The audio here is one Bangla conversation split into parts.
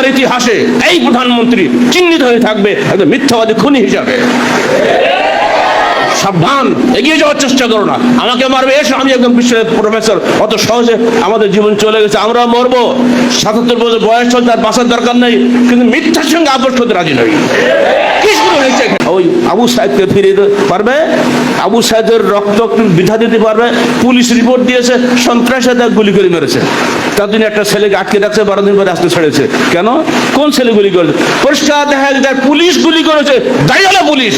বাংলার ইতিহাসে এই প্রধানমন্ত্রী চিহ্নিত হয়ে থাকবে একজন মিথ্যাবাদী খুনি হিসাবে। সাবধান, এগিয়ে যাওয়ার চেষ্টা করো না। আমাকে মারবে এসে, আমি একদম বিশ্বের প্রফেসর, অত সহজে আমাদের জীবন চলে গেছে, আমরা মরবো। ৭৭ বছর বয়স চলছে, তার বাঁচার দরকার নেই, কিন্তু মিথ্যার সঙ্গে আপোষ করতে রাজি নই। কি শুরু হয়েছে? ওই আবু সাইদকে ফিরিয়ে দিতে পারবে, আবু সাইদের রক্ত বিধা দিতে পারবে। পুলিশ রিপোর্ট দিয়েছে সন্ত্রাসে তার গুলি করে মেরেছে, তার জন্য একটা ছেলেকে আটকে রাখছে, 12 দিন পরে আজকে ছেড়েছে। কেন? কোন ছেলে গুলি করেছে? পরিষ্কার দেখা যায় পুলিশ গুলি করেছে, দায়ী হলো পুলিশ।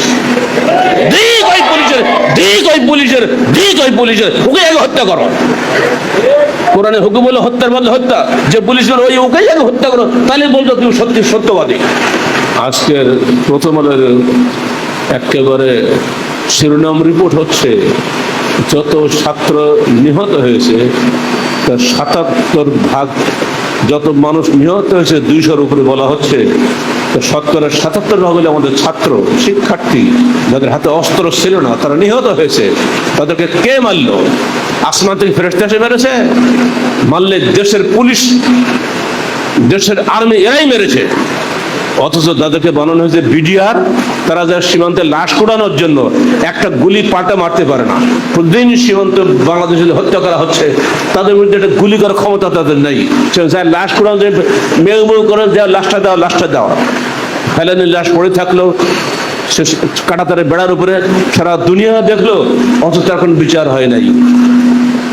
ওকে আগে হত্যা করো। কোরআনে হুকুম হলো হত্যার বদলে হত্যা। যে পুলিশ ওই ওকেই আগে হত্যা করো, তাহলে বলতো তুমি সত্যি সত্যবাদী। আজকের প্রথম আলোর একেবারে শিরোনাম রিপোর্ট হচ্ছে যত ছাত্র নিহত হয়েছে তার ৭৭ যত মানুষ নিহত হয়েছে 200-র উপরে বলা হচ্ছে, শতকরা ৭৭ হলে আমাদের ছাত্র শিক্ষার্থী যাদের হাতে অস্ত্র ছিল না তারা নিহত হয়েছে। তাদেরকে কে মারলো? আসমান থেকে ফেরেশতা এসে মেরেছে? মারলে দেশের পুলিশ, দেশের আর্মি, এরাই মেরেছে। অথচ তাদেরকে বানানো হয়েছে বিডিআর, তারা যা সীমান্তে লাশ কুড়ানোর জন্য একটা গুলি পাল্টা মারতে পারে না। প্রতিদিন সীমান্ত বাংলাদেশে হত্যা করা হচ্ছে, তাদের মধ্যে একটা গুলি করার ক্ষমতা তাদের নেই। লাশ কুড়ানো মেউ মেউ করে দেওয়া, লাশটা দেওয়া। ফেলানির লাশ পড়ে থাকলো সে কাঁটাতারের বেড়ার উপরে, সারা দুনিয়া দেখলো, অথচ এখন বিচার হয় নাই।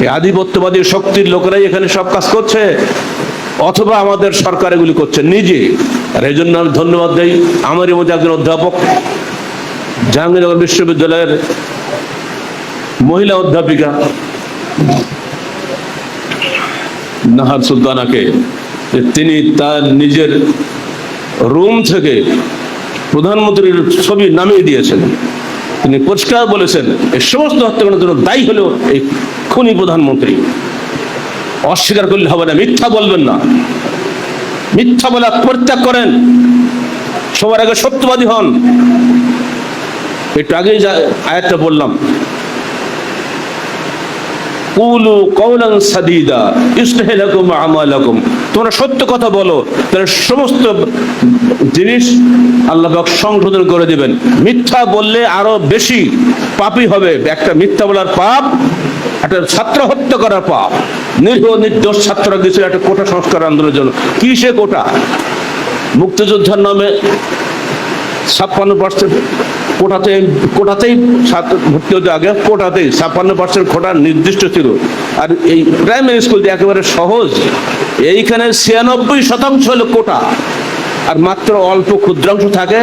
এই আধিপত্যবাদী শক্তির লোকেরাই এখানে সব কাজ করছে, অথবা আমাদের সরকার এগুলি করছে নিজে। আর এই জন্য আমি ধন্যবাদ দেই আমারই মধ্যে একজন অধ্যাপক, জাহাঙ্গীরনগর বিশ্ববিদ্যালয়ের মহিলা অধ্যাপিকা নাহার সুলতানাকে, তিনি তার নিজের রুম থেকে প্রধানমন্ত্রীর ছবি নামিয়ে দিয়েছেন। তিনি পরিষ্কার বলেছেন এই সমস্ত হত্যাকাণ্ডের জন্য দায়ী হলো এই খুনি প্রধানমন্ত্রী। অস্বীকার করলে হবে না, মিথ্যা বলবেন না, মিথ্যা বলা পরিত্যাগ করেন, সবার আগে সত্যবাদী হন। একটু আগেই আয়াতটা বললাম, কুলু কওলান সাদীদা ইসলিহ লাকুম আমালাকুম, তোমরা সত্য কথা বলো, তাহলে সমস্ত জিনিস আল্লাহ পাক সংশোধন করে দিবেন। মিথ্যা বললে আরো বেশি পাপী হবে। একটা মিথ্যা বলার পাপ, একটা ছাত্র হত্যা করার পাপ। নিরীহ নির্দোষ ছাত্ররা গেছিল একটা কোটা সংস্কার আন্দোলনের জন্য। কি সে কোটা? মুক্তিযোদ্ধার নামে 56% কোটাতেই ভর্তি হতে, আগে কোটাতেই 56% কোটা নির্দিষ্ট ছিল। আর এই প্রাইমারি স্কুল একেবারে সহজ, এইখানে 96% হলো কোটা, আর মাত্র অল্প ক্ষুদ্রাংশ থাকে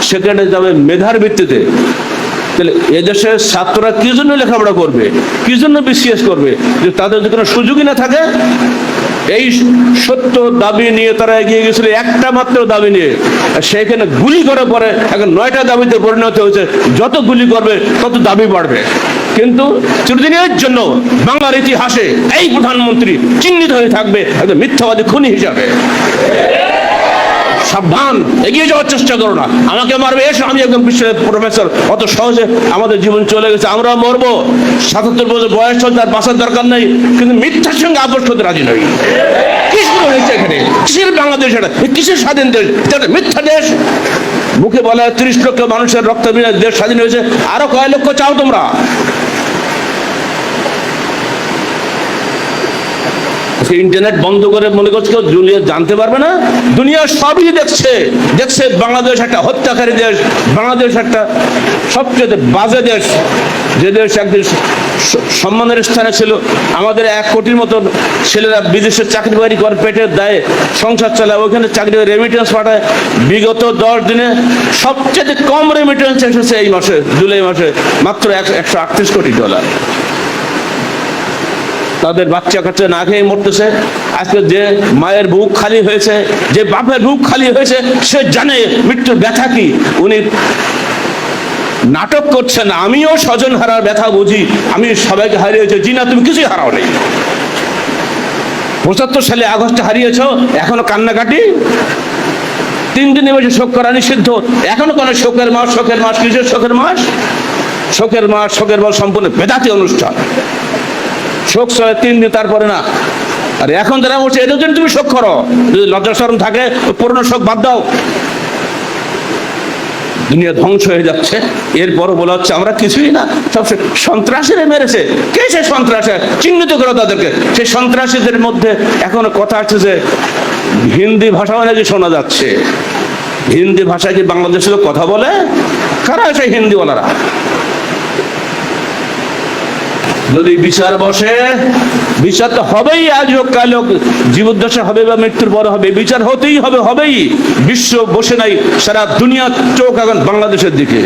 সেখানে যাবে মেধার ভিত্তিতে। তাহলে এদেশের ছাত্ররা কি জন্য লেখাপড়া করবে, কি জন্য বিসিএস করবে? যে তাদের যদি কোনো সুযোগই না থাকে। এই সত্য দাবি নিয়ে তারা এগিয়ে গেছিল, একটা মাত্র দাবি নিয়ে, সেখানে গুলি করার পরে এখন 9টা দাবিতে পরিণত হয়েছে। যত গুলি করবে তত দাবি বাড়বে। কিন্তু চিরদিনের জন্য বাংলার ইতিহাসে এই প্রধানমন্ত্রী চিহ্নিত হয়ে থাকবে একজন মিথ্যাবাদী খুনি হিসাবে। সাবধান, এগিয়ে যাওয়ার চেষ্টা করো না। আমাকে মারবে এসে, আমি একদম বিশ্বের প্রফেসর, অত সহজে আমাদের জীবন চলে গেছে, আমরা মরবো। ৭৭ বছর বয়স চলছে, তার বাঁচার দরকার নেই, কিন্তু মিথ্যার সঙ্গে আপোষ করতে রাজি নই। কি শুরু হয়েছে এখানে? কিসের বাংলাদেশ এটা? কিসের স্বাধীন দেশ? এটা মিথ্যা দেশ। মুখে বলা 30 লক্ষ মানুষের রক্ত বিনিময়ে দেশ স্বাধীন হয়েছে, আরো কয় লক্ষ চাও তোমরা? ইন্টারনেট বন্ধ করে মনে করছে কেউ দুনিয়া জানতে পারবে না? দুনিয়া সবই দেখছে বাংলাদেশ একটা হত্যাকারী দেশ, বাংলাদেশ একটা সবচেয়ে বাজে দেশ। যে দেশ একদিন সম্মানের স্থানে ছিল, আমাদের 1 কোটির মতো ছেলেরা বিদেশে চাকরি বাকরি করে পেটের দায়ে সংসার চালায়, ওখানে চাকরি রেমিটেন্স পাঠায়। বিগত 10 দিনে সবচেয়ে কম রেমিটেন্স এসেছে এই মাসে, জুলাই মাসে, মাত্র $138 কোটি। তাদের বাচ্চা কাচ্চা না খেয়ে মরতেছে। আজকে যে মায়ের বুক খালি হয়েছে, যে বাপের বুক খালি হয়েছে, সে জানে মৃত্যুর ব্যথা কি। উনি নাটক করছেন, আমিও স্বজন হারার ব্যথা বুঝি, আমি সবাইকে হারিয়েছি। জি না, তুমি কিছুই হারাও নেই। 75 সালে আগস্টে হারিয়েছ, এখনো কান্নাকাটি। 3 দিনে বসে শোক করা নিষিদ্ধ, এখনো কোনো শোকের মাস? কিসের শোকের মাস? শোকের মাস, শোকের বল সম্পূর্ণ বেদাতি অনুষ্ঠান। শোক চলে 3 দিন, তারপরে না। আর এখন যারা বলছে এদের জন্য তুমি শোক করো, যদি লজ্জা শরম থাকে পুরনো শোক বাদ দাও। দুনিয়া ধ্বংস হয়ে যাচ্ছে, এরপরও বলা হচ্ছে আমরা কিছুই না, সব সন্ত্রাসীরা মেরেছে। কে সে সন্ত্রাসী? চিহ্নিত করো তাদেরকে। সেই সন্ত্রাসীদের মধ্যে এখনো কথা আছে যে হিন্দি ভাষাও নাকি শোনা যাচ্ছে। হিন্দি ভাষায় কি বাংলাদেশের লোক কথা বলে? কারা সেই হিন্দিওয়ালারা? যদি বিচার বসে, বিচার তো হবেই, আজ হোক কাল হোক, জীবদ্দশা হবে বা মৃত্যুর পর হবে, বিচার হতেই হবে, হবেই। বিশ্ব বসে নাই, সারা দুনিয়ার চোখ এখন বাংলাদেশের দিকে।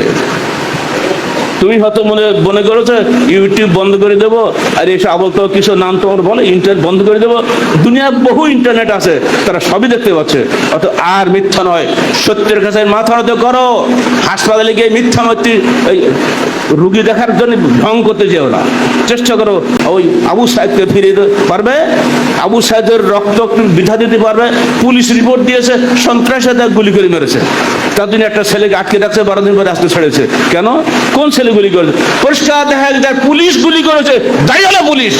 তুমি হয়তো মনে করেছো ইউটিউব বন্ধ করে দেবো, আর এসে আবল তো কিছু নাম তোমার বলে ইন্টারনেট বন্ধ করে দেবো। দুনিয়ার বহু ইন্টারনেট আছে, তারা সবই দেখতে পাচ্ছে। অত আর মিথ্যা নয়, সত্যের কাছে মাথা নত করো। হাসপাতালে গিয়ে মিথ্যা মূর্তি রুগী দেখার জন্য ঢং করতে যেও না। চেষ্টা করো ওই আবু সাহেবকে ফিরিয়ে দিতে পারবে, আবু সাহেবের রক্ত বিধা দিতে পারবে। পুলিশ রিপোর্ট দিয়েছে সন্ত্রাসীরা গুলি করে মেরেছে, তার জন্য একটা ছেলেকে আটকে রাখছে, 12 দিন পরে আজকে ছেড়েছে। কেন? কোন ছেলে গুলি করেছে? পরিষ্কার দেখা যায় পুলিশ গুলি করেছে, দায়ী হলো পুলিশ।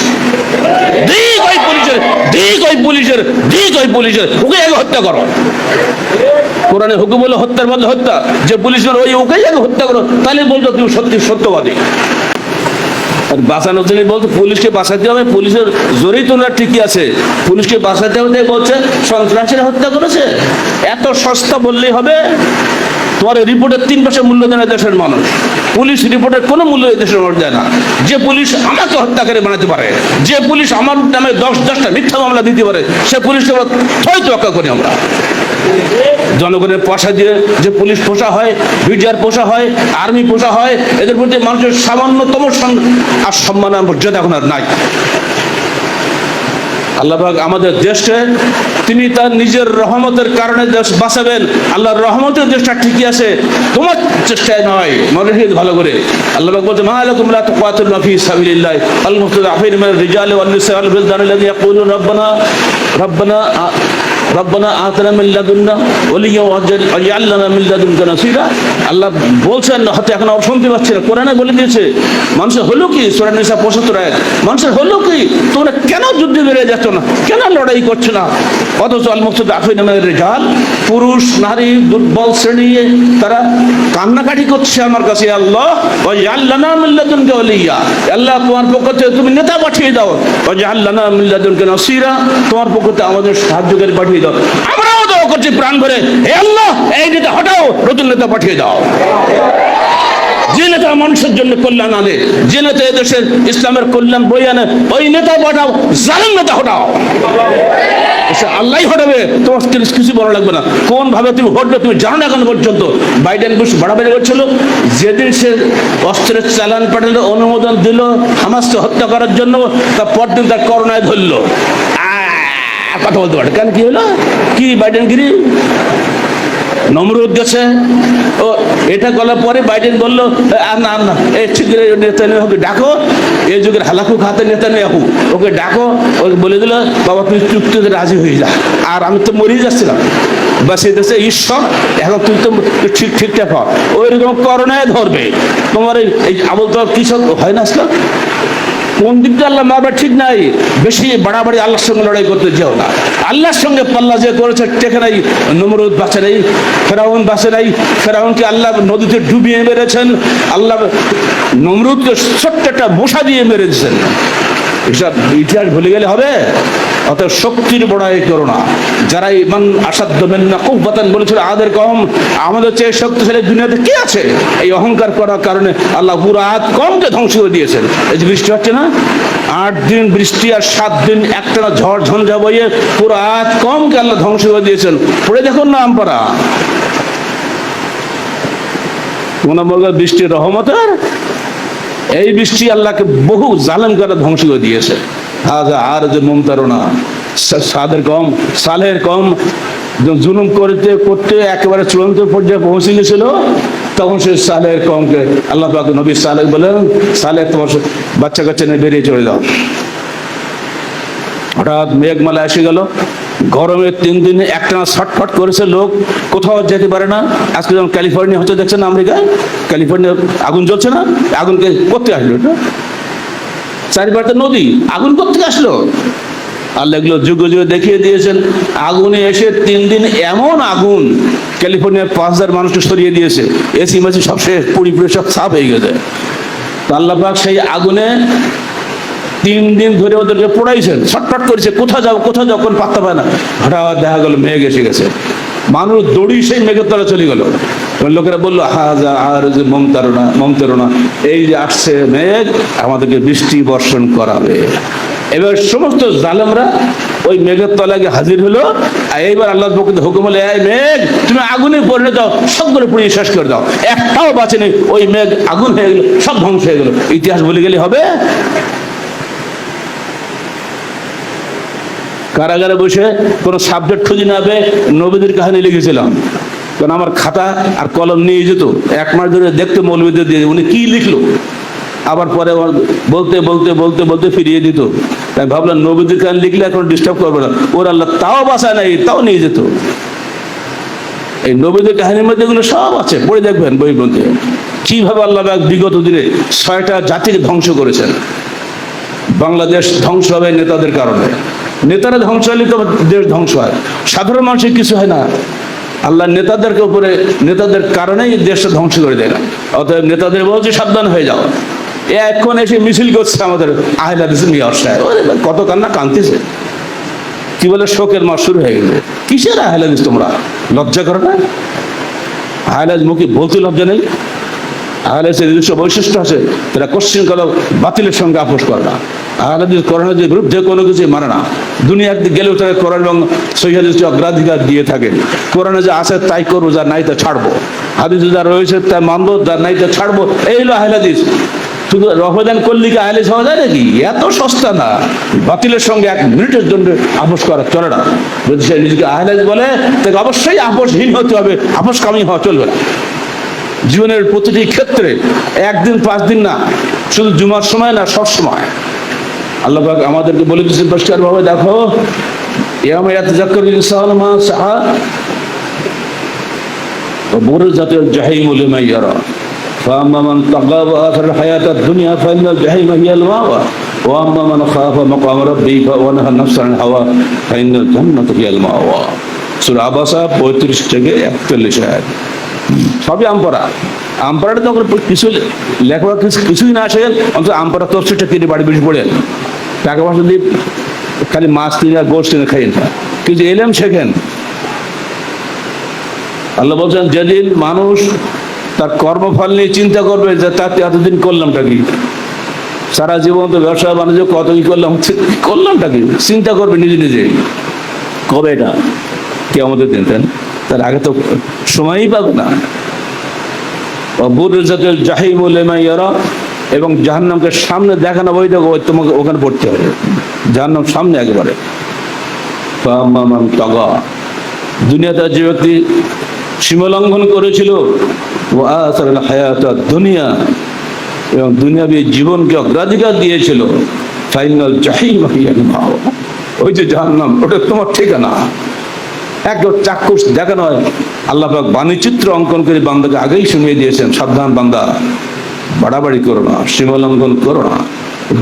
দিক ওই পুলিশের, দিক ওই পুলিশের, দিক ওই পুলিশের, ওকে আগে হত্যা করো। কোরআনে হুকুম হলো হত্যার বদলে হত্যা। যে পুলিশের ওই ওকেই আগে হত্যা করো, তাহলে বলতো তুমি সত্যি সত্যবাদী। আর বাঁচানোর জন্য বলতো পুলিশকে বাঁচাতে হবে, পুলিশের জোরেই তোমরা ঠিকই আছে, পুলিশকে বাঁচাতে হবে বলছে সন্ত্রাসীরা হত্যা করেছে। এত সস্তা বললেই হবে? তোমার রিপোর্টের 3 পয়সা মূল্য দেয় না দেশের মানুষ। পুলিশ রিপোর্টের কোনো মূল্য দেশের মানুষ দেয় না। যে পুলিশ আমাকে হত্যাকারী বানাতে পারে, যে পুলিশ আমার নামে 10টা মিথ্যা মামলা দিতে পারে, সে পুলিশকে থই তোয়াক্কা করি আমরা। জনগণের পয়সা দিয়ে যে পুলিশ পোষা হয়, বিডিআর পোষা হয়, আর্মি পোষা হয়, এদের প্রতি মানুষের সামান্যতম আর সম্মান আর মর্যাদা এখন আর নাই। আল্লাহ পাক আমাদের দেশে তিনি তার নিজের রহমতের কারণে দেশ বাঁচাবেন। আল্লাহর রহমতের দেশটা ঠিকই আছে, তোমার চেষ্টায় নয়। মনে রেখে ভালো করে আল্লাহ পাক বলতে, মা লাকুম লা তুকাতিলুনা ফি সাবিলিল্লাহ আল মুস্তাযআফিন মিনার রিজালি ওয়ান নিসা ওয়াল বিলদান আল্লাযিনা ইয়াকুলুনা রব্বানা আতিনা মিন লাদুন্না ওয়ালিয়্যান ওয়াজআল লানা মিন লাদুনকা নাসীরা। আল্লাহ বলছেন, হয়তো এখন আর শুনতে পাচ্ছি না, কোরআনে বলে দিয়েছে মানুষের হলো কি, সূরা নিসা 75 আয়াত, মানুষের হলো কি, তোমরা কেন যুদ্ধে বেরিয়ে যাচ্ছ না, কেন লড়াই করছো না? অথচ আল মুস্তাযআফিনা মিনার রিজাল, পুরুষ নারী দুর্বল শ্রেণী, তারা কান্নাকাটি করছে আমার কাছে, আল্লাহ ওয়াজআল লানা মিন লাদুনকা ওয়ালিয়্যা, আল্লাহ তোমার পক্ষ থেকে তুমি নেতা পাঠিয়ে দাও, ওয়াজআল লানা মিন লাদুনকা নাসীরা, তোমার পক্ষ থেকে আমাদের সাহায্যকারী পাঠিয়ে দাও। আমরাও দোয়া করছি প্রাণ ভরে, হে আল্লাহ এই নেতা হটাও, নতুন নেতা পাঠিয়ে দাও। যে নেতা মানুষের জন্য কল্যাণ আনে, যে নেতা এদেশের ইসলামের কল্যাণ বই আনে, ওই নেতা পাঠাও, জালেম নেতা হটাও। আল্লাহ হটাবে, তোমার কিছু বলা লাগবে না। কোন ভাবে তুমি হটবে তুমি জানো না এখন পর্যন্ত। বাইডেন বুশ বাড়াবাড়ি করছিল, যেদিন সে অস্ত্রের চালান পাঠালো, অনুমোদন দিল হামাসকে হত্যা করার জন্য, তার পরদিন তার করোনায় ধরলো। কথা বলতে পারে কেন? কি হলো? কি বাইডেন গিরি নমরুদ গেছে, ও এটা করার পরে বাইডেন বললো না না এই ঠিক নেতানিয়াহুকে ডাকো, এই যুগের হালাকু খাতে নেতানিয়াহু, ওকে ডাকো। ওকে বলে দিল, বাবা তুই চুক্তিতে রাজি হয়ে যা, আর আমি তো মরেই যাচ্ছিলাম, বাস এই দেশে ঈশ্বর, এখন তুই তো ঠিকঠাক হ। ওই রকম করোনায় ধরবে তোমার এই আবল তো কি সব হয় না আসলে। কোন দিকটা আল্লাহ মারবার ঠিক নাই। বেশি বাড়াবাড়ি আল্লাহর সঙ্গে লড়াই করতে যেও না। আল্লাহর সঙ্গে পাল্লা যে করেছে টেকে নাই। নমরুদ বাঁচে নাই, ফেরাউন বাঁচে নাই। ফেরাউনকে আল্লাহ নদীতে ডুবিয়ে মেরেছেন, আল্লাহ নমরুদকে ছোট্ট একটা মশা দিয়ে মেরেছেন। এসব ইতিহাস ভুলে গেলে হবে? অত শক্তির বড়াই করো না। যারা ইমান আসাধ্য মিন্না কুওয়াতান বলেছিল আদের কম, আমাদের চেয়ে শক্তিশালী দুনিয়াতে কে আছে? এই অহংকার করার কারণে আল্লাহ পুরো আদ কমকে ধ্বংস করে দিয়েছেন। এই যে বৃষ্টি হচ্ছে না, 8 দিন বৃষ্টি আর 7 দিন একটানা ঝড় ঝঞ্ঝা বইয়ে পুরো আদ কমকে আল্লাহ ধ্বংস করে দিয়েছেন। পড়ে দেখুন না আমপারা কোন বৃষ্টির রহমতের। এই বৃষ্টি আল্লাহকে বহু জালেম করে ধ্বংস করে দিয়েছে। আর যে মুমতারনা সাদের কম সালের কম জুলুম করতে করতে একেবারে চূড়ান্ত পর্যায়ে পৌঁছে গেছিল, তখন সে সালের কমকে আল্লাহ পাক নবী সালেহ বলেন, সালেহ তোমার বাচ্চা কাচ্চা নিয়ে বেরিয়ে চলে যাও। হঠাৎ মেঘমালা এসে গেল, গরমে 3 দিনে একটানা ছটফট করেছে, লোক কোথাও যেতে পারে না। আজকে যেমন ক্যালিফোর্নিয়া হচ্ছে দেখছেন, আমেরিকায় ক্যালিফোর্নিয়া আগুন জ্বলছে না, আগুনকে করতে আসলো, এটা চারিপাশে নদী, আগুন করতে আসলো। আল্লাহ এগুলো যুগে যুগে দেখিয়ে দিয়েছেন। আগুনে এসে 3 দিন এমন আগুন, ক্যালিফোর্নিয়ার 5,000 মানুষকে সরিয়ে দিয়েছে, এসি মেসি সব শেষ, পুড়ি পুড়ে সব সাফ হয়ে গেছে। আল্লাহ পাক সেই আগুনে 3 দিন ধরে ওদেরকে পোড়াইছেন, ছটফট করেছে, কোথাও যাও কোন পাত্তা পায় না। হঠাৎ দেখা গেল মেঘ এসে গেছে, মানুষ দড়ি সেই মেঘের তলা চলে গেল। লোকেরা বললো হাজা আর যে মমতারণা, এই যে আসছে মেঘ আমাদেরকে বৃষ্টি বর্ষণ করাবে। এবার সমস্ত জালেমরা ওই মেঘের তলায় হাজির হলো। আর এইবার আল্লাহর পক্ষ থেকে হুকুম হলো, এই মেঘ তুমি আগুনে পড়ে দাও, সবগুলো পুড়িয়ে শেষ করে দাও। একটাও বাঁচেনি, ওই মেঘ আগুন হয়ে গেল, সব ধ্বংস হয়ে গেল। ইতিহাস বলে গেলে হবে? কারাগারে বসে কোনো সাবজেক্ট খুঁজে না পেয়ে নবীদের কাহিনী লিখেছিলাম, কারণ আমার খাতা আর কলম নিয়ে যেত, 1 মাস ধরে দেখতে মৌলবীদের দিয়ে উনি কি লিখলো, আবার পরে বলতে বলতে বলতে বলতে ফিরিয়ে দিত। তাই ভাবলাম নবীদের কাহিনী লিখলে এখন ডিস্টার্ব করবে না, ওর আল্লাহ তাও বাঁচায় নাই, তাও নিয়ে যেত। এই নবীদের কাহিনীর মধ্যে এগুলো সব আছে, পড়ে দেখবেন বই মধ্যে, কিভাবে আল্লাহ বিগত দিনে 6টা জাতিকে ধ্বংস করেছেন। বাংলাদেশ ধ্বংস হবে নেতাদের কারণে, নেতারা ধ্বংস হলে তো দেশ ধ্বংস হয়, সাধারণ মানুষের কিছু হয় না। আল্লাহ নেতাদেরকে উপরে, নেতাদের কারণেই দেশটা ধ্বংস করে দেয় না। অতএব নেতাদের বলছে সাবধান হয়ে যাও। এখন এসে মিছিল করছে আমাদের আহলে হাদিস নিয়ে আসছে, কত কান্না কাঁদতেছে, কি বলে শোকের মাস শুরু হয়ে গেছে। কিসের আহলে হাদিস তোমরা? লজ্জা করো না? আহলে হাদিস মুখে বলতে লজ্জা নেই? আহলে হাদিসের নিজস্ব বৈশিষ্ট্য আছে, তারা কোশ্চিন কালো বাতিলের সঙ্গে আপোষ করে না। আহলে হাদিস কোরআনের বিরুদ্ধে কোনো কিছু মানে না। দুনিয়াতে গেলেও তাকে কোরআন এবং সহিহ হাদিসকে অগ্রাধিকার দিয়ে থাকে। কোরআনে যা আছে তাই করবো, যা নাই তা ছাড়বো। হাদিসে যা রয়েছে তা মানবো, যা নাই তা ছাড়বো। এই হলো আহলে হাদিস। শুধু রহদান করলে কি আহলে হাদিস হওয়া যায় নাকি? এত সস্তা না। বাতিলের সঙ্গে 1 মিনিটের জন্য আপোষ করা চলে না। যদি সে নিজেকে আহলে হাদিস বলে, তাকে অবশ্যই আপোষহীন হতে হবে, আপোষকামী হওয়া চলবে না। জীবনের প্রতিটি ক্ষেত্রে 1 দিন 5 দিন না, শুধু জুমার সময় না, সব সময়। আল্লাহ পাক আমাদেরকে বলে দিয়েছেন পরিষ্কার ভাবে, দেখো ইয়াউমা ইয়াতাযাক্কারুল ইনসানু মা সাআ ওয়া বুরিজাতিল জাহিমু লিমান ইয়ারা ফাআম্মা মান তাগা ওয়া আথারা হায়াতাদ দুনিয়া ফাইনাল জাহিমা হিয়াল মাওয়া ওয়া আম্মা মান খাফা মাকাম রাব্বিহি ওয়া নাহা নাফসা আনিল হাওয়া ফাইনাল জান্নাতু হিয়াল মাওয়া। সূরা আবাসা 35 থেকে 41 আয়াত। সবই আমপারাটা তো কিছু লেখা কিছুই না আসে, অন্তত আমপারা তফসিরটা কিনে বাড়ি বেশি পড়েন, টাকা পয়সা দিয়ে খালি মাছ কিনে আর গোশ কিনে খাইন, কিন্তু এলেম শেখেন। আল্লাহ বলছেন, যেদিন মানুষ তার কর্মফল নিয়ে চিন্তা করবে যে তাতে এতদিন করলামটা কি, সারা জীবন তো ব্যবসা বাণিজ্য কত কি করলামটা কি, চিন্তা করবে নিজে নিজেই। কবে এটা? কিয়ামতের দিন। তার আগে তো সময়ই পাবে না। বুরিজাতিল জাহিমু লিমান ইয়ারা, এবং জাহান্নামকে সামনে দেখানো, ওই দেখো তোমাকে ওখানে পড়তে হবে, জাহান্নাম সামনে একেবারে। ফাআম্মা মান তাগা, দুনিয়াতে যে ব্যক্তি সীমালঙ্ঘন করেছিল, ওয়া আসারাল হায়াতাদ দুনিয়া, এবং দুনিয়াবী জীবনকে অগ্রাধিকার দিয়েছিল, ফাইনাল জাহিম হিয়াল মাওয়া, ওই যে জাহান্নাম, ওটা তোমার ঠিকানা। একদম চাক্ষুষ দেখানো হয়। আল্লাহ পাক বাণীচিত্র অঙ্কন করে বান্দাকে আগেই শুনিয়ে দিয়েছেন, সাবধান বান্দা, বাড়াবাড়ি করো না, সীমালঙ্ঘন করো না।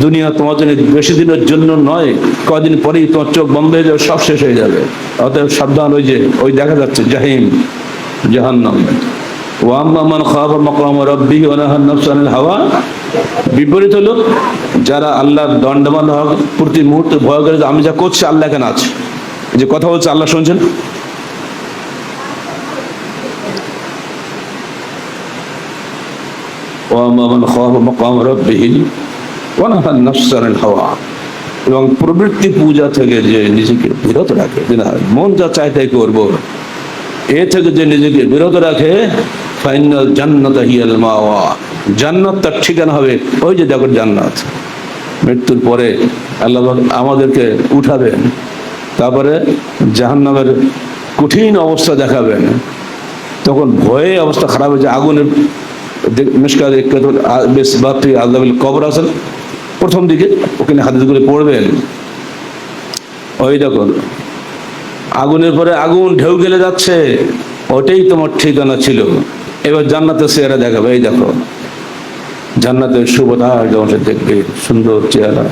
দুনিয়া তোমার জন্য বেশি দিনের জন্য নয়, কদিন পরেই তোমার চোখ বন্ধ হয়ে যাবে, সব শেষ হয়ে যাবে। অতএব সাবধান। ওই যে ওই দেখা যাচ্ছে জাহিম, জাহান্নাম। ওয়া আম্মা মান খাফা মাকাম রাব্বিহি ওয়া নাহা নাফসা আনিল হাওয়া, বিপরীত হলো যারা আল্লাহর দণ্ডবান হওয়ার প্রতি মুহূর্তে ভয় করে, আমি যা করছি আল্লাহ এখানে আছে, যে কথা বলছে আল্লাহ শুনছেন। এবং প্রবৃত্তি পূজা থেকে যে নিজেকে বিরত রাখে, মন যা চায় তাই করবো, এ থেকে যে নিজেকে বিরত রাখে, ফাইনাল জান্নাত হিয়াল মাওয়া, জান্নাত তার ঠিকানা হবে। ওই যে দেখো জান্নাত, মৃত্যুর পরে আল্লাহ আমাদেরকে উঠাবেন, তারপরে জাহান্নামের কঠিন অবস্থা দেখাবেন। তখন ভয়ে অবস্থা খারাপ হয়েছে। আগুনের মিশকাত আযাবুল কবর আছে প্রথম দিকে, ওখানে হাদিসগুলো পড়বেন। ওই দেখো আগুনের পরে আগুন ঢেউ গেলে যাচ্ছে, ওটাই তোমার ঠিকানা ছিল। এবার জান্নাতের চেহারা দেখাবে, এই দেখো জান্নাতের শুভতা, দেখবে সুন্দর চেহারা।